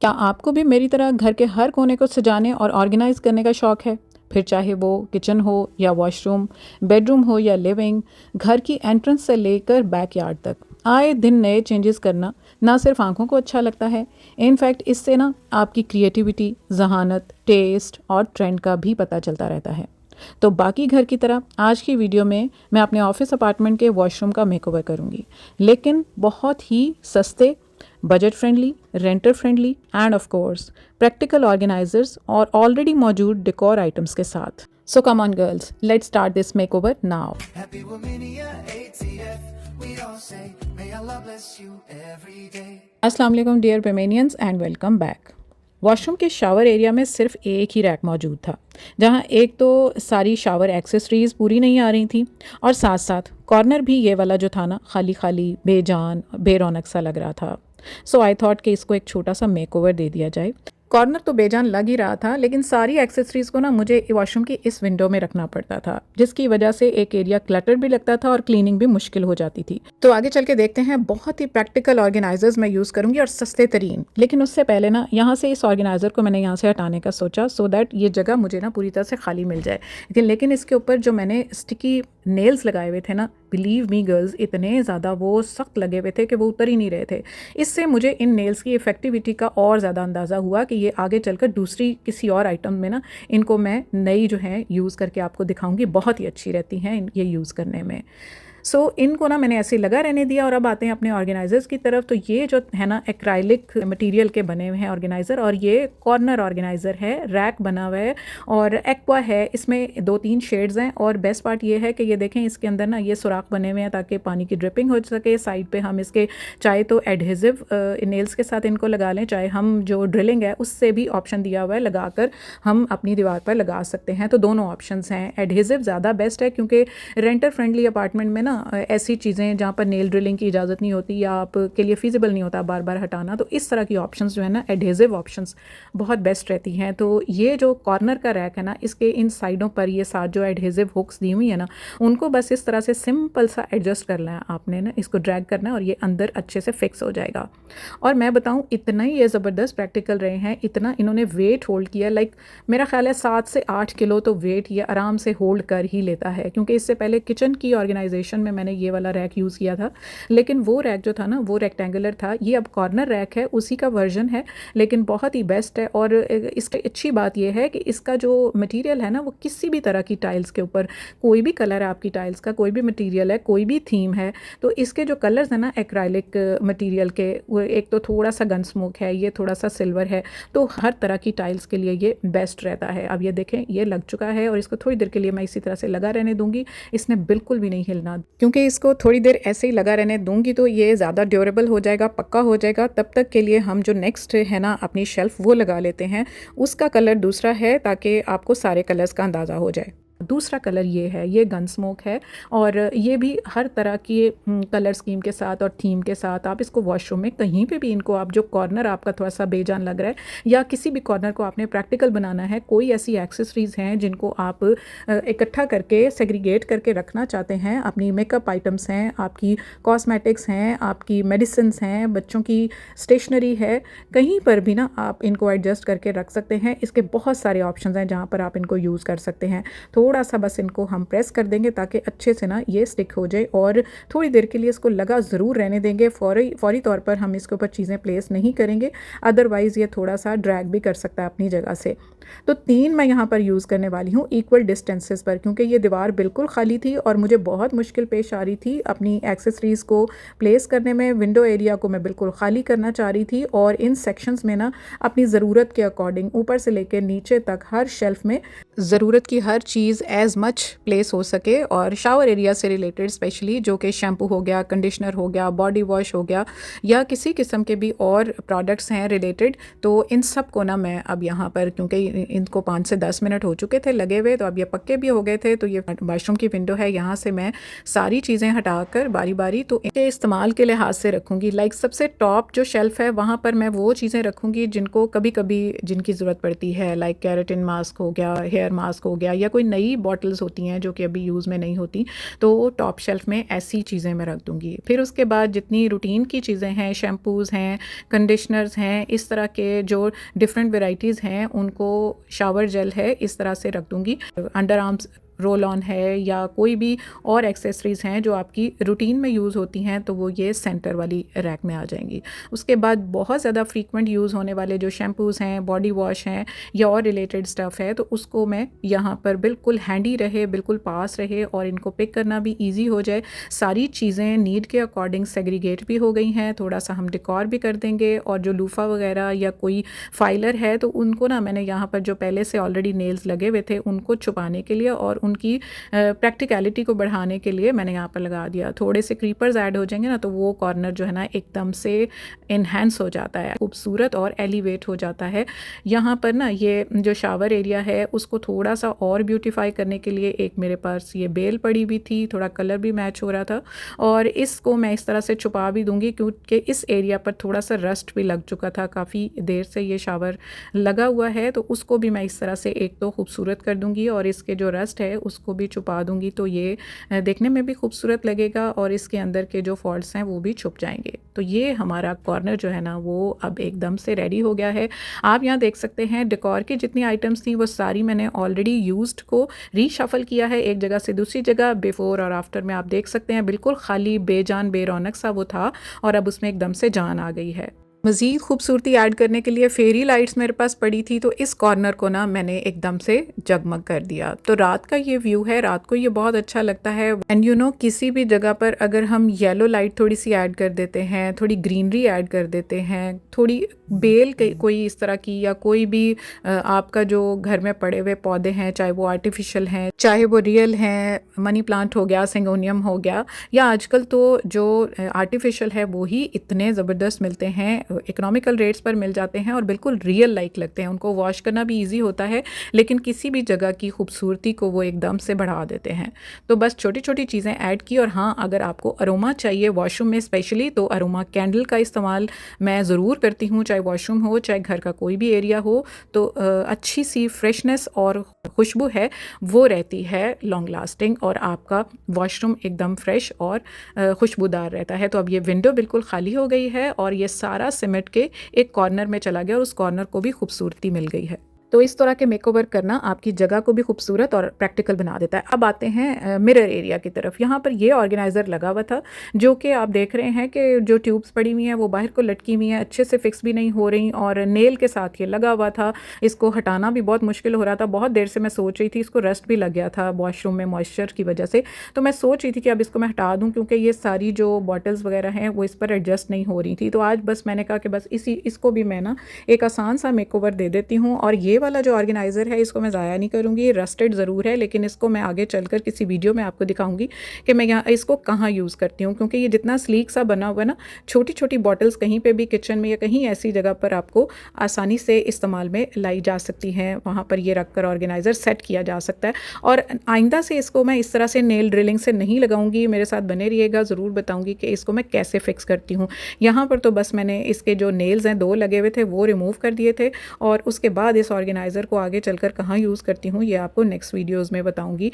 क्या आपको भी मेरी तरह घर के हर कोने को सजाने और ऑर्गेनाइज करने का शौक है? फिर चाहे वो किचन हो या वॉशरूम, बेडरूम हो या लिविंग, घर की एंट्रेंस से लेकर बैकयार्ड तक आए दिन नए चेंजेस करना ना सिर्फ आंखों को अच्छा लगता है, इनफैक्ट इससे ना आपकी क्रिएटिविटी, जहानत, टेस्ट और ट्रेंड का भी पता चलता रहता है। तो बाकी घर की तरह आज की वीडियो में मैं अपने ऑफिस अपार्टमेंट के वॉशरूम का मेकओवर करूंगी, लेकिन बहुत ही सस्ते, budget friendly, renter friendly and of course practical organisers और ऑलरेडी मौजूद डेकोर आइटम्स के साथ। So come on girls, let's start this makeover now. Happy Womania ATF, we all say, may Allah bless you every day. अस्सलाम वालेकुम dear पेमेनियंस and welcome back. Washroom के shower area में सिर्फ एक ही रैक मौजूद था, जहां एक तो सारी शावर एक्सेसरीज पूरी नहीं आ रही थी और साथ साथ कॉर्नर भी ये वाला जो था ना, खाली खाली, बेजान, बेरौनक सा लग रहा था। सो आई थॉट कि इसको एक छोटा सा मेकओवर दे दिया जाए। कॉर्नर तो बेजान लग ही रहा था, लेकिन सारी एक्सेसरीज को ना मुझे वॉशरूम की इस विंडो में रखना पड़ता था, जिसकी वजह से एक एरिया क्लटर भी लगता था और क्लीनिंग भी मुश्किल हो जाती थी। तो आगे चल के देखते हैं। बहुत ही प्रैक्टिकल ऑर्गेनाइजर्स मैं यूज़ करूंगी और सस्ते तरीन। लेकिन उससे पहले ना यहाँ से इस ऑर्गेनाइजर को मैंने यहाँ से हटाने का सोचा, सो दैट ये जगह मुझे ना पूरी तरह से खाली मिल जाए। लेकिन इसके ऊपर जो मैंने स्टिकी नेल्स लगाए हुए थे ना, बिलीव मी गर्ल्स, इतने ज़्यादा वो सख्त लगे हुए थे कि वो उतर ही नहीं रहे थे। इससे मुझे इन नेल्स की इफेक्टिविटी का और ज़्यादा अंदाज़ा हुआ कि ये आगे चलकर दूसरी किसी और आइटम में ना, इनको मैं नई जो है यूज़ करके आपको दिखाऊंगी। बहुत ही अच्छी रहती हैं ये यूज़ करने में। सो इनको ना मैंने ऐसे लगा रहने दिया और अब आते हैं अपने ऑर्गेनाइजर्स की तरफ। तो ये जो है ना, एक्राइलिक मटेरियल के बने हुए हैं ऑर्गेनाइज़र, और ये कॉर्नर ऑर्गेनाइज़र है, रैक बना हुआ है और एक्वा है। इसमें 2-3 शेड्स हैं और बेस्ट पार्ट ये है कि ये देखें, इसके अंदर ना ये सुराख बने हुए हैं ताकि पानी की ड्रिपिंग हो सके। साइड पे हम इसके चाहे तो एडहेसिव नेल्स के साथ इनको लगा लें, चाहे हम जो ड्रिलिंग है उससे भी ऑप्शन दिया हुआ है, लगाकर हम अपनी दीवार पर लगा सकते हैं। तो दोनों ऑप्शंस हैं। एडहेसिव ज़्यादा बेस्ट है क्योंकि रेंटर फ्रेंडली अपार्टमेंट में ना ऐसी चीज़ें जहाँ पर नेल ड्रिलिंग की इजाज़त नहीं होती या आपके लिए फिजिबल नहीं होता बार बार हटाना, तो इस तरह की ऑप्शंस जो है ना, एडहेसिव ऑप्शंस बहुत बेस्ट रहती हैं। तो ये जो कॉर्नर का रैक है ना, इसके इन साइडों पर ये साथ जो एडहेसिव हुक्स दी हुई है ना, उनको बस इस तरह से सिंपल सा एडजस्ट करना है आपने ना, इसको ड्रैग करना है और ये अंदर अच्छे से फिक्स हो जाएगा। और मैं बताऊँ, इतना ही ये ज़बरदस्त प्रैक्टिकल रहे हैं, इतना इन्होंने वेट होल्ड किया। लाइक मेरा ख्याल है 7 से 8 किलो तो वेट ये आराम से होल्ड कर ही लेता है। क्योंकि इससे पहले किचन की ऑर्गेनाइजेशन में मैंने ये वाला रैक यूज़ किया था, लेकिन वो रैक जो था ना, वो रेक्टेंगुलर था। ये अब कॉर्नर रैक है, उसी का वर्जन है, लेकिन बहुत ही बेस्ट है। और इसकी अच्छी बात यह है कि इसका जो मटेरियल है ना, वो किसी भी तरह की टाइल्स के ऊपर, कोई भी कलर है आपकी टाइल्स का, कोई भी मटेरियल है, कोई भी थीम है, तो इसके जो कलर्स हैं ना एक्राइलिक मटेरियल के, वो एक तो थोड़ा सा गन स्मोक है, ये थोड़ा सा सिल्वर है, तो हर तरह की टाइल्स के लिए ये बेस्ट रहता है। अब ये देखें, ये लग चुका है और इसको थोड़ी देर के लिए मैं इसी तरह से लगा रहने दूंगी। इसने बिल्कुल भी नहीं हिलना, क्योंकि इसको थोड़ी देर ऐसे ही लगा रहने दूंगी तो ये ज़्यादा ड्यूरेबल हो जाएगा, पक्का हो जाएगा। तब तक के लिए हम जो नेक्स्ट है ना अपनी शेल्फ, वो लगा लेते हैं। उसका कलर दूसरा है ताकि आपको सारे कलर्स का अंदाज़ा हो जाए। दूसरा कलर ये है, ये गन स्मोक है और ये भी हर तरह की कलर स्कीम के साथ और थीम के साथ आप इसको वॉशरूम में कहीं पे भी, इनको आप जो कॉर्नर आपका थोड़ा सा बेजान लग रहा है या किसी भी कॉर्नर को आपने प्रैक्टिकल बनाना है, कोई ऐसी एक्सेसरीज हैं जिनको आप इकट्ठा करके सेग्रीगेट करके रखना चाहते हैं, अपनी मेकअप आइटम्स हैं, आपकी कॉस्मेटिक्स हैं, आपकी मेडिसिन्स हैं, बच्चों की स्टेशनरी है, कहीं पर भी ना आप इनको एडजस्ट करके रख सकते हैं। इसके बहुत सारे ऑप्शन हैं जहाँ पर आप इनको यूज़ कर सकते हैं। थोड़ा सा बस इनको हम प्रेस कर देंगे ताकि अच्छे से ना ये स्टिक हो जाए और थोड़ी देर के लिए इसको लगा ज़रूर रहने देंगे। फौरी तौर पर हम इसके ऊपर चीज़ें प्लेस नहीं करेंगे, अदरवाइज़ ये थोड़ा सा ड्रैग भी कर सकता है अपनी जगह से। तो 3 मैं यहाँ पर यूज़ करने वाली हूँ इक्वल डिस्टेंसेस पर, क्योंकि ये दीवार बिल्कुल खाली थी और मुझे बहुत मुश्किल पेश आ रही थी अपनी एक्सेसरीज़ को प्लेस करने में। विंडो एरिया को मैं बिल्कुल खाली करना चाह रही थी और इन सेक्शंस में ना अपनी ज़रूरत के अकॉर्डिंग ऊपर से लेकर नीचे तक हर शेल्फ में ज़रूरत की हर चीज़ एज मच प्लेस हो सके। और शावर एरिया से रिलेटेड स्पेशली, जो कि शैम्पू हो गया, कंडीशनर हो गया, बॉडी वॉश हो गया, या किसी किस्म के भी और प्रोडक्ट्स हैं रिलेटेड, तो इन सब को ना मैं अब यहाँ पर, क्योंकि इनको 5 से 10 मिनट हो चुके थे लगे हुए, तो अब ये पक्के भी हो गए थे। तो ये वाशरूम की विंडो है, यहाँ से मैं सारी चीज़ें हटाकर बारी बारी तो इनके इस्तेमाल के लिहाज से रखूँगी। लाइक सबसे टॉप जो शेल्फ़ है वहाँ पर मैं वो चीज़ें रखूँगी जिनको कभी कभी जिनकी ज़रूरत पड़ती है, लाइक केराटिन मास्क हो गया, हेयर एयर मास्क हो गया या कोई नई बॉटल्स होती हैं जो कि अभी यूज़ में नहीं होती, तो टॉप शेल्फ में ऐसी चीज़ें मैं रख दूँगी। फिर उसके बाद जितनी रूटीन की चीज़ें हैं, शैम्पूज़ हैं, कंडीशनर्स हैं, इस तरह के जो डिफरेंट वेराइटीज़ हैं उनको, शावर जेल है, इस तरह से रख दूँगी। अंडर आर्म्स रोल ऑन है या कोई भी और एक्सेसरीज़ हैं जो आपकी रूटीन में यूज़ होती हैं, तो वो ये सेंटर वाली रैक में आ जाएंगी। उसके बाद बहुत ज़्यादा फ्रीक्वेंट यूज़ होने वाले जो शैम्पूज़ हैं, बॉडी वॉश हैं या और रिलेटेड स्टफ़ है, तो उसको मैं यहाँ पर बिल्कुल हैंडी रहे, बिल्कुल पास रहे और इनको पिक करना भी ईजी हो जाए। सारी चीज़ें नीड के अकॉर्डिंग सेग्रीगेट भी हो गई हैं। थोड़ा सा हम डेकोर भी कर देंगे और जो लूफ़ा वगैरह या कोई फाइलर है तो उनको ना मैंने यहाँ पर जो पहले से ऑलरेडी नेल्स लगे हुए थे उनको छुपाने के लिए और उनकी प्रैक्टिकलिटी को बढ़ाने के लिए मैंने यहाँ पर लगा दिया। थोड़े से क्रीपर्स ऐड हो जाएंगे ना तो वो कॉर्नर जो है ना एकदम से इन्हेंस हो जाता है, खूबसूरत और एलिवेट हो जाता है। यहाँ पर ना ये जो शावर एरिया है उसको थोड़ा सा और ब्यूटीफाई करने के लिए एक मेरे पास ये बेल पड़ी भी थी, थोड़ा कलर भी मैच हो रहा था और इसको मैं इस तरह से छुपा भी दूंगी क्योंकि इस एरिया पर थोड़ा सा रस्ट भी लग चुका था, काफ़ी देर से ये शावर लगा हुआ है, तो उसको भी मैं इस तरह से एक तो खूबसूरत कर दूंगी और इसके जो रस्ट है उसको भी छुपा दूंगी, तो ये देखने में भी खूबसूरत लगेगा और इसके अंदर के जो फॉल्ट्स हैं वो भी छुप जाएंगे। तो ये हमारा कॉर्नर जो है ना वो अब एकदम से रेडी हो गया है। आप यहाँ देख सकते हैं डेकोर की जितनी आइटम्स थी वो सारी मैंने ऑलरेडी यूज्ड को रीशफल किया है एक जगह से दूसरी जगह। बिफोर और आफ्टर में आप देख सकते हैं बिल्कुल खाली बेजान बेरौनक सा वो था और अब उसमें एकदम से जान आ गई है। मज़ीद खूबसूरती ऐड करने के लिए फेरी लाइट्स मेरे पास पड़ी थी, तो इस कॉर्नर को ना मैंने एकदम से जगमग कर दिया। तो रात का ये व्यू है, रात को ये बहुत अच्छा लगता है। एंड यू नो किसी भी जगह पर अगर हम येलो लाइट थोड़ी सी ऐड कर देते हैं, थोड़ी ग्रीनरी ऐड कर देते हैं, थोड़ी बेल कोई इस तरह की या कोई भी आपका जो घर में पड़े हुए पौधे हैं, चाहे वो आर्टिफिशियल हैं चाहे वो रियल हैं, मनी प्लांट हो गया, सिंगोनियम हो गया, या आजकल तो जो आर्टिफिशियल है वो ही इतने ज़बरदस्त मिलते हैं, इकोनॉमिकल रेट्स पर मिल जाते हैं और बिल्कुल रियल लाइक लगते हैं। उनको वॉश करना भी इजी होता है लेकिन किसी भी जगह की खूबसूरती को वो एकदम से बढ़ा देते हैं। तो बस छोटी छोटी चीज़ें ऐड की। और हाँ, अगर आपको अरोमा चाहिए वॉशरूम में स्पेशली, तो अरोमा कैंडल का इस्तेमाल मैं ज़रूर करती हूँ, चाहे वॉशरूम हो चाहे घर का कोई भी एरिया हो। तो अच्छी सी फ्रेशनेस और खुशबू है वो रहती है लॉन्ग लास्टिंग और आपका वॉशरूम एकदम फ्रेश और खुशबूदार रहता है। तो अब ये विंडो बिल्कुल खाली हो गई है और ये सारा सिमट के एक कॉर्नर में चला गया और उस कॉर्नर को भी खूबसूरती मिल गई है। तो इस तरह के मेकओवर करना आपकी जगह को भी खूबसूरत और प्रैक्टिकल बना देता है। अब आते हैं मिरर एरिया की तरफ। यहाँ पर ये ऑर्गेनाइज़र लगा हुआ था जो कि आप देख रहे हैं कि जो ट्यूब्स पड़ी हुई हैं वो बाहर को लटकी हुई हैं, अच्छे से फिक्स भी नहीं हो रही और नेल के साथ ये लगा हुआ था। इसको हटाना भी बहुत मुश्किल हो रहा था। बहुत देर से मैं सोच रही थी, इसको रस्ट भी लग गया था वॉशरूम में मॉइस्चर की वजह से, तो मैं सोच रही थी कि अब इसको मैं हटा दूँ क्योंकि ये सारी जो बॉटल्स वगैरह हैं वो इस पर एडजस्ट नहीं हो रही थी। तो आज बस मैंने कहा कि बस इसको भी मैं ना एक आसान सा मेकओवर दे देती हूँ। और ये वाला जो ऑर्गेनाइज़र है इसको मैं ज़ाया नहीं करूँगी, रस्टेड ज़रूर है लेकिन इसको मैं आगे चलकर किसी वीडियो में आपको दिखाऊंगी कि मैं यहाँ इसको कहाँ यूज़ करती हूँ, क्योंकि ये जितना स्लीक सा बना हुआ है ना, छोटी छोटी बॉटल्स कहीं पे भी किचन में या कहीं ऐसी जगह पर आपको आसानी से इस्तेमाल में लाई जा सकती हैं, वहाँ पर ये रख कर ऑर्गेनाइज़र सेट किया जा सकता है। और आइंदा से इसको मैं इस तरह से नेल ड्रिलिंग से नहीं लगाऊंगी, मेरे साथ बने रहिएगा, ज़रूर बताऊँगी कि इसको मैं कैसे फिक्स करती हूँ। यहाँ पर तो बस मैंने इसके जो नेल्स हैं 2 लगे हुए थे वो रिमूव कर दिए थे और उसके बाद इस ऑर्गेनाइज़र को आगे चलकर कहाँ यूज़ करती हूँ ये आपको नेक्स्ट वीडियोज़ में बताऊँगी।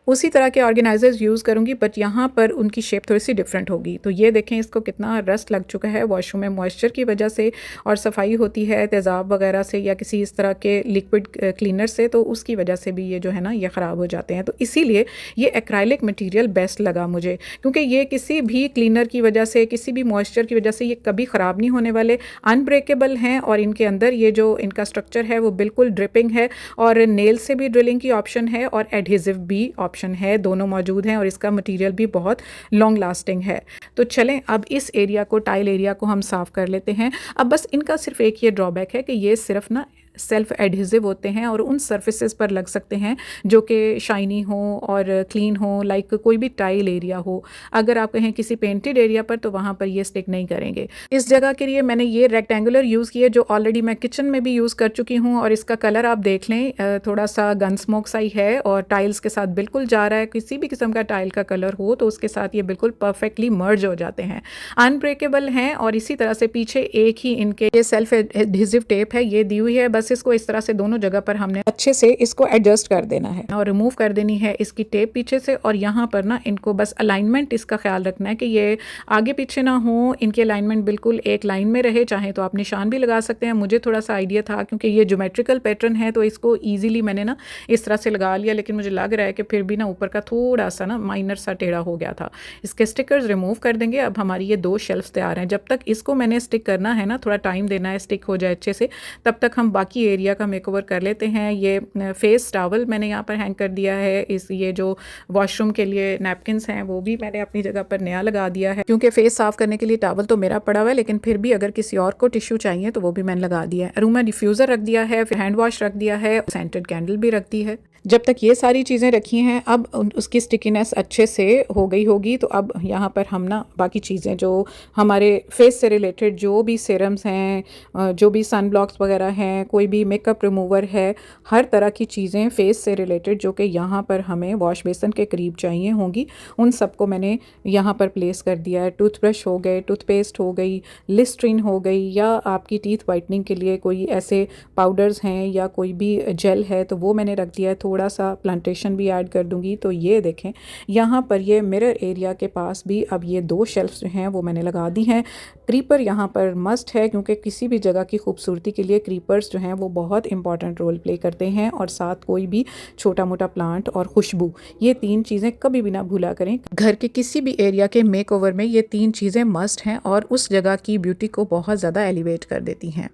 उसी तरह के ऑर्गेनाइजर्स यूज़ करूँगी बट यहाँ पर उनकी शेप थोड़ी सी डिफरेंट होगी। तो ये देखें इसको कितना रस्ट लग चुका है वॉशरूम में मॉइस्चर की वजह से, और सफाई होती है तेज़ाब वगैरह से या किसी इस तरह के लिक्विड क्लीनर से, तो उसकी वजह से भी ये जो है ना ये ख़राब हो जाते हैं। तो इसीलिए ये एक्राइलिक मटीरियल बेस्ट लगा मुझे, क्योंकि ये किसी भी क्लीनर की वजह से, किसी भी मॉइस्चर की वजह से ये कभी ख़राब नहीं होने वाले, अनब्रेकेबल हैं और इनके अंदर ये जो इनका स्ट्रक्चर है वो बिल्कुल ड्रिपिंग है और नेल से भी ड्रिलिंग की ऑप्शन है और एडहेसिव भी ऑप्शन है, दोनों मौजूद हैं और इसका मटेरियल भी बहुत लॉन्ग लास्टिंग है। तो चलें अब इस एरिया को, टाइल एरिया को हम साफ़ कर लेते हैं। अब बस इनका सिर्फ एक ये ड्रॉबैक है कि ये सिर्फ ना सेल्फ एडहेसिव होते हैं और उन सर्फेसेस पर लग सकते हैं जो कि शाइनी हो और क्लीन हो, लाइक कोई भी टाइल एरिया हो। अगर आप कहें किसी पेंटेड एरिया पर तो वहाँ पर ये स्टिक नहीं करेंगे। इस जगह के लिए मैंने ये रेक्टेंगुलर यूज़ किया जो ऑलरेडी मैं किचन में भी यूज़ कर चुकी हूँ और इसका कलर आप देख लें, थोड़ा सा गन स्मोक सा ही है और टाइल्स के साथ बिल्कुल जा रहा है। किसी भी किस्म का टाइल का कलर हो तो उसके साथ ये बिल्कुल परफेक्टली मर्ज हो जाते हैं, अनब्रेकेबल हैं। और इसी तरह से पीछे एक ही इनके ये सेल्फ एडहेसिव टेप है, ये दी हुई है। बस बस इसको इस तरह से दोनों जगह पर हमने अच्छे से इसको एडजस्ट कर देना है और रिमूव कर देनी है इसकी टेप पीछे से। और यहाँ पर ना इनको बस अलाइनमेंट इसका ख्याल रखना है कि ये आगे पीछे ना हो, इनकी अलाइनमेंट बिल्कुल एक लाइन में रहे। चाहे तो आप निशान भी लगा सकते हैं, मुझे थोड़ा सा आइडिया था क्योंकि ये ज्योमेट्रिकल पैटर्न है तो इसको ईजिली मैंने ना इस तरह से लगा लिया, लेकिन मुझे लग रहा है कि फिर भी ना ऊपर का थोड़ा सा ना माइनर सा टेढ़ा हो गया था। इसके स्टिकर्स रिमूव कर देंगे। अब हमारी ये 2 शेल्फ्स तैयार हैं। जब तक इसको मैंने स्टिक करना है ना, थोड़ा टाइम देना है स्टिक हो जाए अच्छे से, तब तक हम बाकी एरिया का मेकओवर कर लेते हैं। ये फेस टॉवल मैंने यहाँ पर हैंग कर दिया है। ये जो वॉशरूम के लिए नैपकिन्स हैं वो भी मैंने अपनी जगह पर नया लगा दिया है, क्योंकि फेस साफ करने के लिए टॉवल तो मेरा पड़ा हुआ है, लेकिन फिर भी अगर किसी और को टिश्यू चाहिए तो वो भी मैंने लगा दिया है। रूम में डिफ्यूज़र रख दिया है, फिर हैंड वॉश रख दिया है, सेंटेड कैंडल भी रख दी है। जब तक ये सारी चीज़ें रखी हैं, अब उसकी स्टिकीनेस अच्छे से हो गई होगी। तो अब यहाँ पर हम ना बाकी चीज़ें जो हमारे फेस से रिलेटेड जो भी सीरम्स हैं, जो भी सन ब्लॉक्स वगैरह हैं, कोई भी मेकअप रिमूवर है, हर तरह की चीज़ें फेस से रिलेटेड जो कि यहाँ पर हमें वॉश बेसन के करीब चाहिए होंगी, उन सबको मैंने यहाँ पर प्लेस कर दिया है। टूथब्रश हो गए, टूथपेस्ट हो गई, लिस्ट्रीन हो गई, या आपकी टीथ वाइटनिंग के लिए कोई ऐसे पाउडर्स हैं या कोई भी जेल है तो वो मैंने रख दिया है। थोड़ा सा प्लांटेशन भी ऐड कर दूंगी। तो ये देखें यहाँ पर ये मिरर एरिया के पास भी अब ये 2 शेल्फ्स जो हैं वो मैंने लगा दी हैं। क्रीपर यहाँ पर मस्ट है, क्योंकि किसी भी जगह की खूबसूरती के लिए क्रीपर्स जो हैं वो बहुत इंपॉर्टेंट रोल प्ले करते हैं, और साथ कोई भी छोटा मोटा प्लांट और खुशबू, ये 3 चीज़ें कभी भी ना भूला करें। घर के किसी भी एरिया के मेकओवर में ये 3 चीज़ें मस्ट हैं और उस जगह की ब्यूटी को बहुत ज़्यादा एलिवेट कर देती हैं।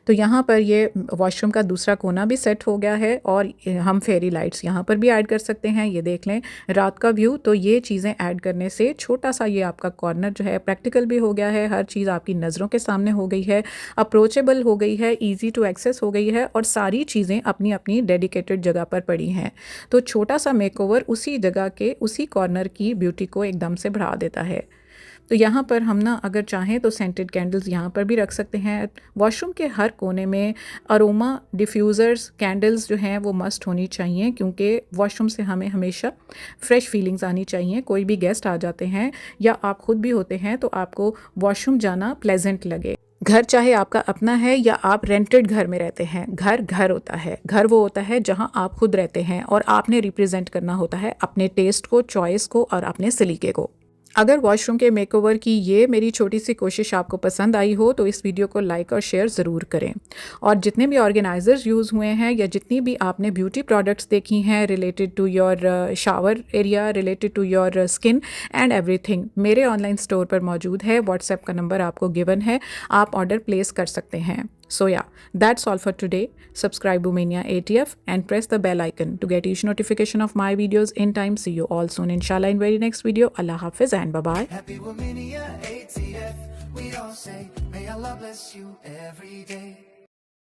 तो यहाँ पर ये वॉशरूम का दूसरा कोना भी सेट हो गया है, और हम फेरी लाइट्स यहाँ पर भी ऐड कर सकते हैं। ये देख लें रात का व्यू। तो ये चीज़ें ऐड करने से छोटा सा ये आपका कॉर्नर जो है प्रैक्टिकल भी हो गया है, हर चीज़ आपकी नज़रों के सामने हो गई है, अप्रोचेबल हो गई है, ईजी टू एक्सेस हो गई है, और सारी चीज़ें अपनी अपनी डेडिकेटेड जगह पर पड़ी हैं। तो छोटा सा मेकओवर उसी जगह के उसी कॉर्नर की ब्यूटी को एकदम से बढ़ा देता है। तो यहाँ पर हम ना अगर चाहें तो सेंटेड कैंडल्स यहाँ पर भी रख सकते हैं। वॉशरूम के हर कोने में अरोमा डिफ्यूज़र्स, कैंडल्स जो हैं वो मस्ट होनी चाहिए, क्योंकि वॉशरूम से हमें हमेशा फ्रेश फीलिंग्स आनी चाहिए। कोई भी गेस्ट आ जाते हैं या आप खुद भी होते हैं तो आपको वॉशरूम जाना प्लेजेंट लगे। घर चाहे आपका अपना है या आप रेंटेड घर में रहते हैं, घर घर होता है। घर वो होता है जहाँ आप खुद रहते हैं और आपने रिप्रेजेंट करना होता है अपने टेस्ट को, चॉइस को और अपने सलीके को। अगर वॉशरूम के मेकओवर की ये मेरी छोटी सी कोशिश आपको पसंद आई हो तो इस वीडियो को लाइक और शेयर ज़रूर करें। और जितने भी ऑर्गेनाइजर्स यूज़ हुए हैं या जितनी भी आपने ब्यूटी प्रोडक्ट्स देखी हैं related to your shower area, related to your skin and everything, मेरे ऑनलाइन स्टोर पर मौजूद है। व्हाट्सएप का नंबर आपको गिवन है, आप ऑर्डर प्लेस कर सकते हैं। So yeah, that's all for today. Subscribe Boomania ATF and press the bell icon to get each notification of my videos in time. See you all soon inshallah in very next video. Allah Hafiz and bye bye. Happy Womania ATF, we all say, may Allah bless you every day.